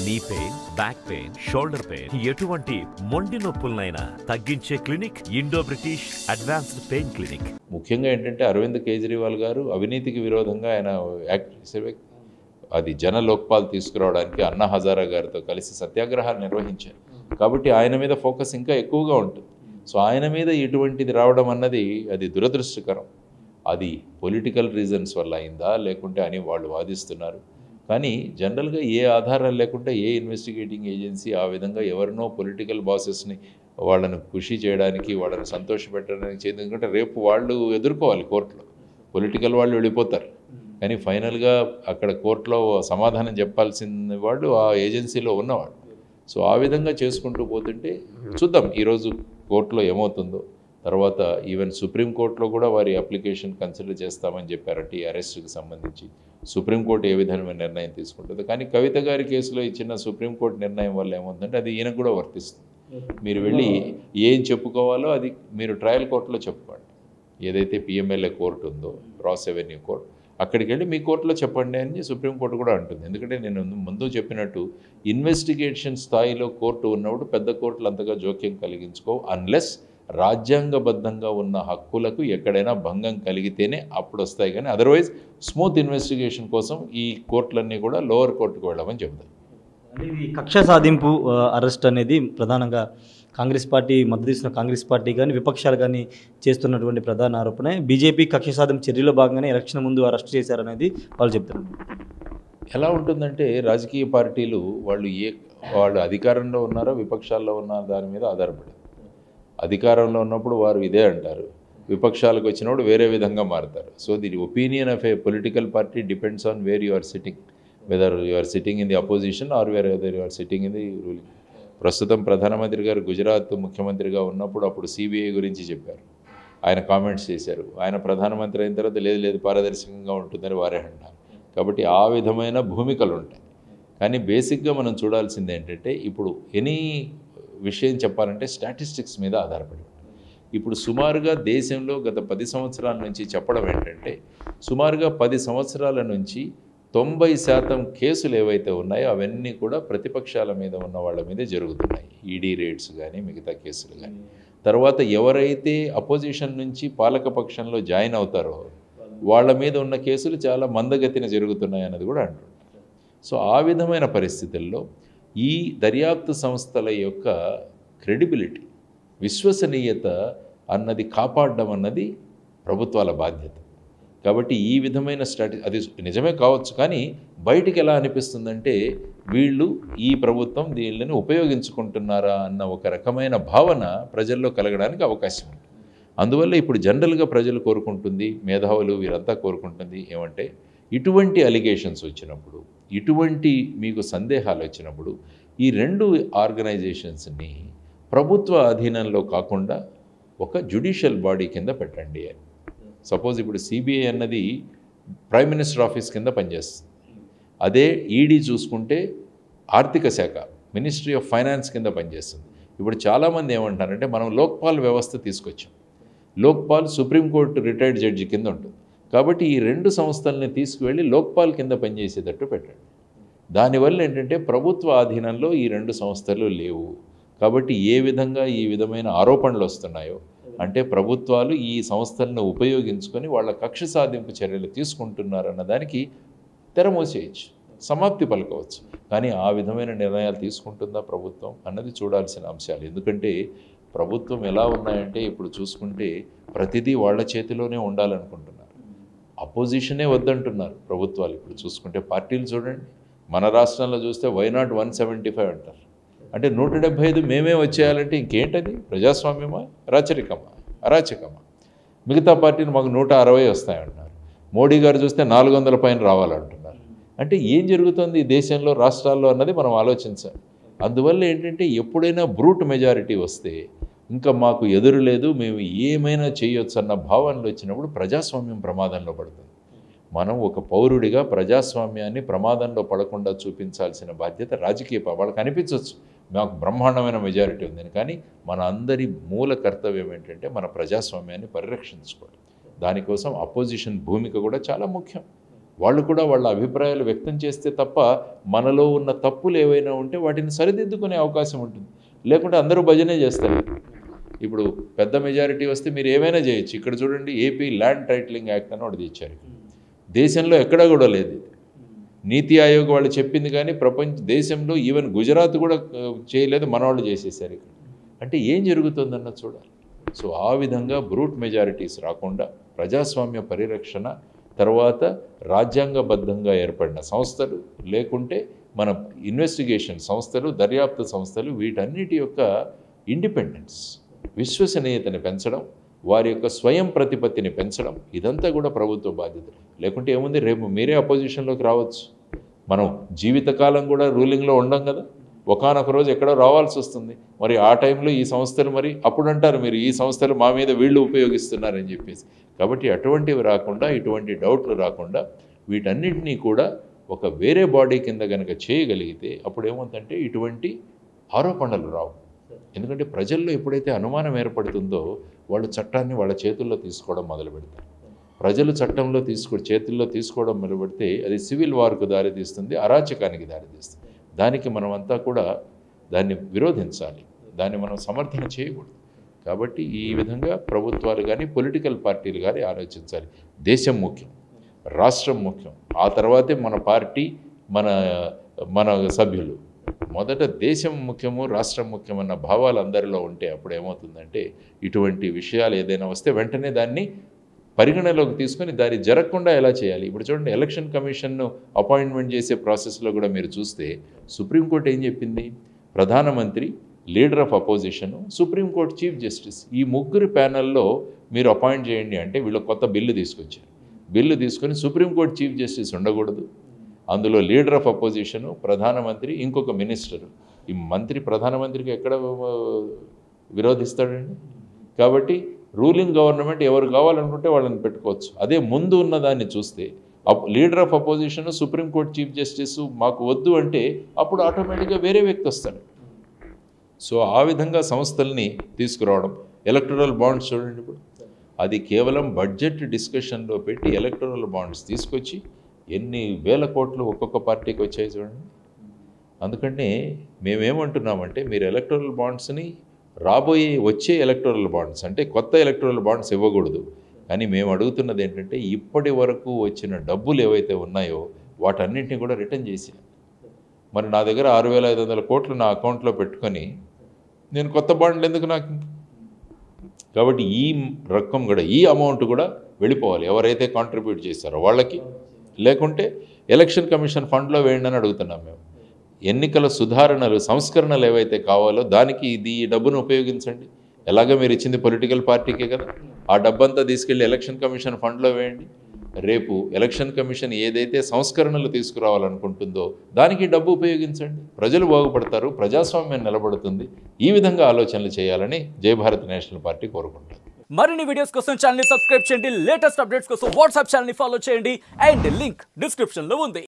Knee pain, back pain, shoulder pain, ఎటువంటి మొండి నొప్పులనైనా తగ్గించే clinic Indo British advanced pain clinic. ముఖ్యంగా ఏంటంటే అరవింద్ కేజ్రీవాల్ గారు అవినీతికి విరోధంగా ఆయన యాక్ట్ చేసే అది జన లోక్పాల్ తీసుకురావడానికి అన్నా హజారా గారితో కలిసి సత్యాగ్రహాలు నిర్వహించారు. కాబట్టి ఆయన మీద ఫోకస్ ఇంకా ఎక్కువగా ఉంటుంది. సో ఆయన మీద ఇటువంటిది రావడం అన్నది అది దురదృష్టకరం. అది పొలిటికల్ రీజన్స్ వల్ల అయిందా లేకుంటే అని వాళ్ళు వాదిస్తున్నారు. కానీ జనరల్గా ఏ ఆధారాలు లేకుండా ఏ ఇన్వెస్టిగేటింగ్ ఏజెన్సీ ఆ విధంగా ఎవరినో పొలిటికల్ బాసెస్ని వాళ్ళను ఖుషి చేయడానికి, వాళ్ళని సంతోషపెట్టడానికి చేయదు. ఎందుకంటే రేపు వాళ్ళు ఎదుర్కోవాలి కోర్టులో. పొలిటికల్ వాళ్ళు వెళ్ళిపోతారు, కానీ ఫైనల్గా అక్కడ కోర్టులో సమాధానం చెప్పాల్సిన వాళ్ళు ఆ ఏజెన్సీలో ఉన్నవాడు. సో ఆ విధంగా చేసుకుంటూ పోతుంటే చూద్దాం ఈరోజు కోర్టులో ఏమవుతుందో. తర్వాత ఈవెన్ సుప్రీంకోర్టులో కూడా వారి అప్లికేషన్ కన్సిడర్ చేస్తామని చెప్పారంటే ఈ అరెస్ట్కి సంబంధించి. సుప్రీంకోర్టు ఏ విధమైన నిర్ణయం తీసుకుంటుందో. కానీ కవిత గారి కేసులో ఇచ్చిన సుప్రీంకోర్టు నిర్ణయం వల్ల ఏమవుతుందంటే అది ఈయనకు కూడా వర్తిస్తుంది. మీరు వెళ్ళి ఏం చెప్పుకోవాలో అది మీరు ట్రయల్ కోర్టులో చెప్పుకోండి. ఏదైతే పిఎంఎల్ఏ కోర్టు ఉందో, క్రాస్ రెవెన్యూ కోర్టు, అక్కడికి వెళ్ళి మీ కోర్టులో చెప్పండి అని సుప్రీంకోర్టు కూడా అంటుంది. ఎందుకంటే నేను ముందు చెప్పినట్టు ఇన్వెస్టిగేషన్ స్థాయిలో కోర్టు ఉన్నప్పుడు పెద్ద కోర్టులు అంతగా జోక్యం కలిగించుకోవు. అన్లెస్ రాజ్యాంగబద్ధంగా ఉన్న హక్కులకు ఎక్కడైనా భంగం కలిగితేనే అప్పుడు వస్తాయి. కానీ అదర్వైజ్ స్మూత్ ఇన్వెస్టిగేషన్ కోసం ఈ కోర్టులన్నీ కూడా లోవర్ కోర్టుకు వెళ్ళమని చెబుతాయి. ఇది కక్ష సాధింపు అరెస్ట్ అనేది ప్రధానంగా కాంగ్రెస్ పార్టీ మద్దతు ఇస్తున్న కాంగ్రెస్ పార్టీ కానీ విపక్షాలు కానీ చేస్తున్నటువంటి ప్రధాన ఆరోపణ. బీజేపీ కక్ష సాధింపు చర్యలో భాగంగానే ఎలక్షన్ ముందు అరెస్ట్ చేశారనేది వాళ్ళు చెప్తున్నారు. ఎలా ఉంటుందంటే రాజకీయ పార్టీలు వాళ్ళు అధికారంలో ఉన్నారో విపక్షాల్లో ఉన్నారో దాని మీద ఆధారపడి, అధికారంలో ఉన్నప్పుడు వారు ఇదే అంటారు, విపక్షాలకు వచ్చినప్పుడు వేరే విధంగా మారుతారు. So the opinion of a political party depends on where you are sitting, whether you are sitting in the opposition or whether you are sitting in the ruling. ప్రస్తుతం ప్రధానమంత్రి గారు గుజరాత్ ముఖ్యమంత్రిగా ఉన్నప్పుడు అప్పుడు సిబిఐ గురించి చెప్పారు, ఆయన కామెంట్స్ చేశారు. ఆయన ప్రధానమంత్రి అయిన తర్వాత లేదు పారదర్శకంగా ఉంటుందని వారే అంటారు. కాబట్టి ఆ విధమైన భూమికలు ఉంటాయి. కానీ బేసిక్గా మనం చూడాల్సింది ఏంటంటే ఇప్పుడు ఎనీ విషయం చెప్పాలంటే స్టాటిస్టిక్స్ మీద ఆధారపడి ఉంటుంది. ఇప్పుడు సుమారుగా దేశంలో గత 10 సంవత్సరాల నుంచి చెప్పడం ఏంటంటే సుమారుగా 10 సంవత్సరాల నుంచి 90% కేసులు ఏవైతే ఉన్నాయో అవన్నీ కూడా ప్రతిపక్షాల మీద ఉన్న వాళ్ళ మీదే జరుగుతున్నాయి. ఈడీ రేట్స్ కానీ మిగతా కేసులు కానీ. తర్వాత ఎవరైతే అపోజిషన్ నుంచి పాలకపక్షంలో జాయిన్ అవుతారో వాళ్ళ మీద ఉన్న కేసులు చాలా మందగతిన జరుగుతున్నాయి అన్నది కూడా అంటున్నారు. సో ఆ విధమైన పరిస్థితుల్లో ఈ దర్యాప్తు సంస్థల యొక్క క్రెడిబిలిటీ, విశ్వసనీయత అన్నది కాపాడడం అన్నది ప్రభుత్వాల బాధ్యత. కాబట్టి ఈ విధమైన అది నిజమే కావచ్చు, కానీ బయటికి ఎలా అనిపిస్తుందంటే వీళ్ళు ఈ ప్రభుత్వం దీనిని ఉపయోగించుకుంటున్నారా అన్న ఒక రకమైన భావన ప్రజల్లో కలగడానికి అవకాశం ఉంది. అందువల్ల ఇప్పుడు జనరల్గా ప్రజలు కోరుకుంటుంది, మేధావులు వీరంతా కోరుకుంటుంది ఏమంటే ఇటువంటి అలిగేషన్స్ వచ్చినప్పుడు, ఇటువంటి మీకు సందేహాలు వచ్చినప్పుడు ఈ 2 ఆర్గనైజేషన్స్ని ప్రభుత్వ అధీనంలో కాకుండా ఒక జ్యుడిషియల్ బాడీ కింద పెట్టండి అని. సపోజ్ ఇప్పుడు సిబిఐ అన్నది ప్రైమ్ మినిస్టర్ ఆఫీస్ కింద పనిచేస్తుంది. అదే ఈడీ చూసుకుంటే ఆర్థిక శాఖ, మినిస్ట్రీ ఆఫ్ ఫైనాన్స్ కింద పనిచేస్తుంది. ఇప్పుడు చాలామంది ఏమంటారంటే మనం లోక్పాల్ వ్యవస్థ తీసుకొచ్చాం. లోక్పాల్ సుప్రీంకోర్టు రిటైర్డ్ జడ్జి కింద ఉంటుంది. కాబట్టి ఈ 2 సంస్థల్ని తీసుకువెళ్ళి లోక్పాల్ కింద పనిచేసేటట్టు పెట్టండి. దానివల్ల ఏంటంటే ప్రభుత్వ ఆధీనంలో ఈ 2 సంస్థలు లేవు. కాబట్టి ఏ విధంగా ఈ విధమైన ఆరోపణలు వస్తున్నాయో అంటే ప్రభుత్వాలు ఈ సంస్థలను ఉపయోగించుకొని వాళ్ళ కక్ష సాధింపు చర్యలు తీసుకుంటున్నారన్న దానికి తెరమూసేయచ్చు, సమాప్తి పలకవచ్చు. కానీ ఆ విధమైన నిర్ణయాలు తీసుకుంటుందా ప్రభుత్వం అన్నది చూడాల్సిన అంశాలు. ఎందుకంటే ప్రభుత్వం ఎలా ఉన్నాయంటే ఇప్పుడు చూసుకుంటే ప్రతిదీ వాళ్ళ చేతిలోనే ఉండాలనుకుంటున్నారు. అపోజిషనే వద్దంటున్నారు ప్రభుత్వాలు. ఇప్పుడు చూసుకుంటే పార్టీలు చూడండి, మన రాష్ట్రంలో చూస్తే వైనాట్ 175 అంటారు. అంటే 175 మేమే వచ్చేయాలంటే ఇంకేంటది? ప్రజాస్వామ్యమా, అరాచకమా? మిగతా పార్టీలు మాకు 160 వస్తాయంటున్నారు. మోడీ గారు చూస్తే 400 పైన రావాలంటున్నారు. అంటే ఏం జరుగుతుంది ఈ దేశంలో, రాష్ట్రాల్లో అన్నది మనం ఆలోచించాలి. అందువల్ల ఏంటంటే ఎప్పుడైనా బ్రూట్ మెజారిటీ వస్తే ఇంకా మాకు ఎదురు లేదు, మేము ఏమైనా చేయొచ్చు అన్న భావనలు వచ్చినప్పుడు ప్రజాస్వామ్యం ప్రమాదంలో పడుతుంది. మనం ఒక పౌరుడిగా ప్రజాస్వామ్యాన్ని ప్రమాదంలో పడకుండా చూపించాల్సిన బాధ్యత రాజకీయ వాళ్ళకి అనిపించవచ్చు మాకు బ్రహ్మాండమైన మెజారిటీ ఉందని. కానీ మన అందరి మూల కర్తవ్యం ఏంటంటే మన ప్రజాస్వామ్యాన్ని పరిరక్షించుకోవడం. దానికోసం అపోజిషన్ భూమిక కూడా చాలా ముఖ్యం. వాళ్ళు కూడా వాళ్ళ అభిప్రాయాలు వ్యక్తం చేస్తే తప్ప మనలో ఉన్న తప్పులు ఏవైనా ఉంటే వాటిని సరిదిద్దుకునే అవకాశం ఉంటుంది. లేకుంటే అందరూ భజనే చేస్తారు. ఇప్పుడు పెద్ద మెజారిటీ వస్తే మీరు ఏమైనా చేయొచ్చు. ఇక్కడ చూడండి, ఏపీ ల్యాండ్ టైటిలింగ్ యాక్ట్ అని ఒకటి తెచ్చారు. దేశంలో ఎక్కడా కూడా లేదు. నీతి ఆయోగ్ వాళ్ళు చెప్పింది కానీ దేశంలో ఈవెన్ గుజరాత్ కూడా చేయలేదు, మన వాళ్ళు చేసేసారు ఇక్కడ. అంటే ఏం జరుగుతుందన్న చూడాలి. సో ఆ విధంగా బ్రూట్ మెజారిటీస్ రాకుండా ప్రజాస్వామ్య పరిరక్షణ, తర్వాత రాజ్యాంగబద్ధంగా ఏర్పడిన సంస్థలు, లేకుంటే మన ఇన్వెస్టిగేషన్ సంస్థలు, దర్యాప్తు సంస్థలు, వీటన్నిటి యొక్క ఇండిపెండెన్స్, విశ్వసనీయతని పెంచడం, వారి యొక్క స్వయం ప్రతిపత్తిని పెంచడం, ఇదంతా కూడా ప్రభుత్వ బాధ్యత. లేకుంటే ఏముంది, రేపు మీరే అపోజిషన్లోకి రావచ్చు. మనం జీవితకాలం కూడా రూలింగ్లో ఉండం కదా, ఒకానొక రోజు ఎక్కడో రావాల్సి వస్తుంది. మరి ఆ టైంలో ఈ సంస్థలు, మరి అప్పుడు అంటారు మీరు ఈ సంస్థలు మా మీద వీళ్ళు ఉపయోగిస్తున్నారని చెప్పేసి. కాబట్టి అటువంటివి రాకుండా, ఇటువంటి డౌట్లు రాకుండా వీటన్నిటినీ కూడా ఒక వేరే బాడీ కింద కనుక చేయగలిగితే అప్పుడు ఏమవుతుందంటే ఇటువంటి ఆరోపణలు రావు. ఎందుకంటే ప్రజల్లో ఎప్పుడైతే అనుమానం ఏర్పడుతుందో వాళ్ళు చట్టాన్ని వాళ్ళ చేతుల్లో తీసుకోవడం మొదలు పెడతారు. ప్రజలు చట్టంలో చేతుల్లో తీసుకోవడం మొదలు పెడితే అది సివిల్ వార్కు దారితీస్తుంది, అరాచకానికి దారితీస్తుంది. దానికి మనమంతా కూడా దాన్ని విరోధించాలి, దాన్ని మనం సమర్థన చేయకూడదు. కాబట్టి ఈ విధంగా ప్రభుత్వాలు కానీ పొలిటికల్ పార్టీలు కానీ ఆలోచించాలి. దేశం ముఖ్యం, రాష్ట్రం ముఖ్యం, ఆ తర్వాతే మన పార్టీ, మన సభ్యులు. మొదట దేశం ముఖ్యము, రాష్ట్రం ముఖ్యమన్న భావాలు అందరిలో ఉంటే అప్పుడు ఏమవుతుందంటే ఇటువంటి విషయాలు ఏదైనా వస్తే వెంటనే దాన్ని పరిగణలోకి తీసుకొని దాన్ని జరగకుండా ఎలా చేయాలి. ఇప్పుడు చూడండి, ఎలక్షన్ కమిషన్ను అపాయింట్మెంట్ చేసే ప్రాసెస్లో కూడా మీరు చూస్తే సుప్రీంకోర్టు ఏం చెప్పింది, ప్రధానమంత్రి, leader of opposition, supreme court chief justice, ఈ ముగ్గురు ప్యానెల్లో మీరు అపాయింట్ చేయండి అంటే వీళ్ళు కొత్త బిల్లు తీసుకొచ్చారు. బిల్లు తీసుకొని సుప్రీంకోర్టు చీఫ్ జస్టిస్ ఉండకూడదు, అందులో లీడర్ ఆఫ్ అపోజిషను, ప్రధానమంత్రి, ఇంకొక మినిస్టరు. ఈ మంత్రి ప్రధానమంత్రికి ఎక్కడ విరోధిస్తాడండి? కాబట్టి రూలింగ్ గవర్నమెంట్ ఎవరు కావాలనుకుంటే వాళ్ళని పెట్టుకోవచ్చు. అదే ముందు ఉన్నదాన్ని చూస్తే leader of opposition, supreme court chief justice మాకు వద్దు అంటే అప్పుడు ఆటోమేటిక్గా వేరే వ్యక్తి వస్తాడు. సో ఆ విధంగా సంస్థల్ని తీసుకురావడం. ఎలక్టరల్ బాండ్స్ చూడండి, ఇప్పుడు అది కేవలం బడ్జెట్ డిస్కషన్లో పెట్టి ఎలక్టరల్ బాండ్స్ తీసుకొచ్చి ఎన్ని వేల కోట్లు ఒక్కొక్క పార్టీకి వచ్చాయి చూడండి. అందుకనే మేమేమంటున్నామంటే మీరు ఎలక్టరల్ బాండ్స్ని వచ్చే ఎలక్టరల్ బాండ్స్ అంటే కొత్త ఎలక్టరల్ బాండ్స్ ఇవ్వకూడదు. కానీ మేము అడుగుతున్నది ఏంటంటే ఇప్పటి వరకు వచ్చిన డబ్బులు ఏవైతే ఉన్నాయో వాటన్నింటినీ కూడా రిటర్న్ చేశాను. మరి నా దగ్గర 6,500 కోట్లు నా అకౌంట్లో పెట్టుకొని నేను కొత్త బాండ్లు ఎందుకు నాకు? కాబట్టి ఈ రకం కూడా, ఈ అమౌంట్ కూడా వెళ్ళిపోవాలి ఎవరైతే కాంట్రిబ్యూట్ చేశారో వాళ్ళకి, లేకుంటే ఎలక్షన్ కమిషన్ ఫండ్లో వేయండి అని అడుగుతున్నాం మేము. ఎన్నికల సుధారణలు, సంస్కరణలు ఏవైతే కావాలో దానికి ఈ డబ్బును ఉపయోగించండి. ఎలాగ మీరు ఇచ్చింది పొలిటికల్ పార్టీకే కదా, ఆ డబ్బంతా తీసుకెళ్ళి ఎలక్షన్ కమిషన్ ఫండ్లో వేయండి. రేపు ఎలక్షన్ కమిషన్ ఏదైతే సంస్కరణలు తీసుకురావాలనుకుంటుందో దానికి డబ్బు ఉపయోగించండి. ప్రజలు బాగుపడతారు, ప్రజాస్వామ్యం నిలబడుతుంది. ఈ విధంగా ఆలోచనలు చేయాలని జయభారత్ నేషనల్ పార్టీ కోరుకుంటారు. మరిన్ని వీడియోస్ కోసం ఛానల్ ని సబ్స్క్రైబ్ చేయండి, లేటెస్ట్ అప్డేట్స్ కోసం వాట్సాప్ ఛానల్ ని ఫాలో చేయండి అండ్ లింక్ డిస్క్రిప్షన్ లో ఉంది.